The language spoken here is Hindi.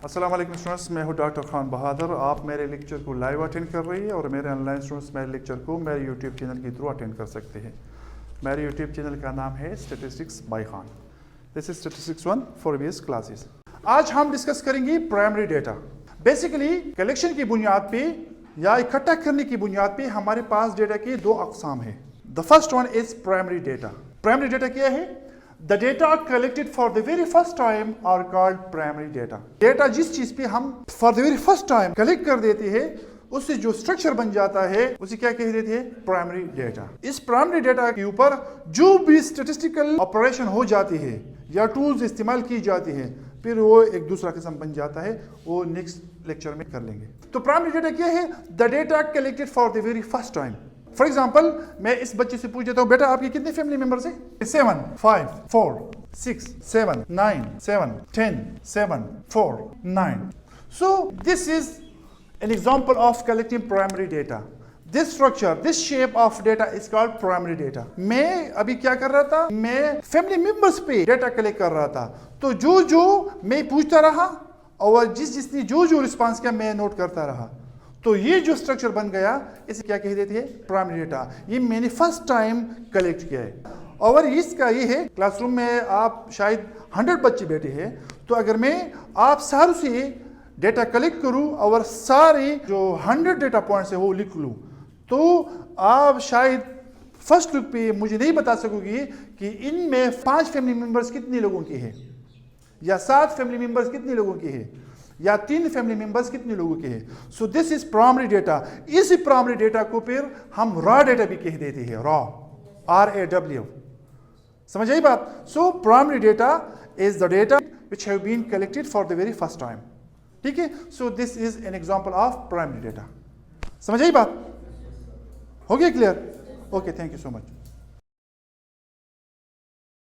अस्सलाम वालेकुम स्टूडेंट्स, मैं हूं डॉक्टर खान बहादुर। आप मेरे लेक्चर को लाइव अटेंड कर रही है और मेरे ऑनलाइन स्टूडेंट्स मेरे लेक्चर को मेरे यूट्यूब चैनल के थ्रू अटेंड कर सकते हैं। मेरे यूट्यूब चैनल का नाम है statistics by Khan. This is statistics 1 for VS classes. आज हम डिस्कस करेंगे प्राइमरी डेटा। बेसिकली कलेक्शन की बुनियाद पे या इकट्ठा करने की बुनियाद पे हमारे पास डेटा के दो अकसाम है। The first one is primary data. Primary data क्या है? The data collected for the very first time are called primary data. Data जिस चीज पे हम for the very first time collect कर देते हैं उससे जो स्ट्रक्चर बन जाता है उसे क्या कह देते हैं? Primary data. इस प्राइमरी डेटा के ऊपर जो भी स्टैटिस्टिकल ऑपरेशन हो जाती है या टूल्स इस्तेमाल की जाती है फिर वो एक दूसरा किस्म बन जाता है, वो नेक्स्ट लेक्चर में कर लेंगे। तो प्राइमरी डेटा क्या है? The data collected for the very first time. For example मैं इस बच्चे से पूछ देता हूँ, बेटा आपके कितने फैमिली मेंबर्स हैं? 7 5 4 6 7 9 7 10 7 4 9। So this is an example of collecting primary data. This structure, this shape of data is called primary data. मैं अभी क्या कर रहा था? मैं फैमिली मेंबर्स पे डेटा कलेक्ट कर रहा था। तो जो मैं पूछता रहा और जिसने जो रिस्पांस किया मैं नोट करता रहा, तो ये जो स्ट्रक्चर बन गया इसे क्या कह देते हैं? Primary data. ये मैंने फर्स्ट टाइम कलेक्ट किया है। और इसका ये है, क्लासरूम में आप शायद 100 बच्चे बैठे हैं, तो अगर मैं आप सारों से डेटा कलेक्ट करूं और सारे जो 100 डेटा पॉइंट्स है वो लिख लूं, तो आप शायद फर्स्ट लुक पे मुझे नहीं बता सकोगे कि इनमें 5 फैमिली मेंबर्स कितने लोगों के हैं या 7 फैमिली मेंबर्स कितने लोगों के हैं या 3 फैमिली मेंबर्स कितने लोगों के हैं। सो दिस इज प्राइमरी डेटा। इस प्राइमरी डेटा को फिर हम रॉ डेटा भी कह देते हैं, रॉ, RAW। समझ आई बात? So primary data is the data which have been collected for the very first time. ठीक है? So this is an example of primary data. समझ आई बात? हो गया clear? Okay, thank you so much.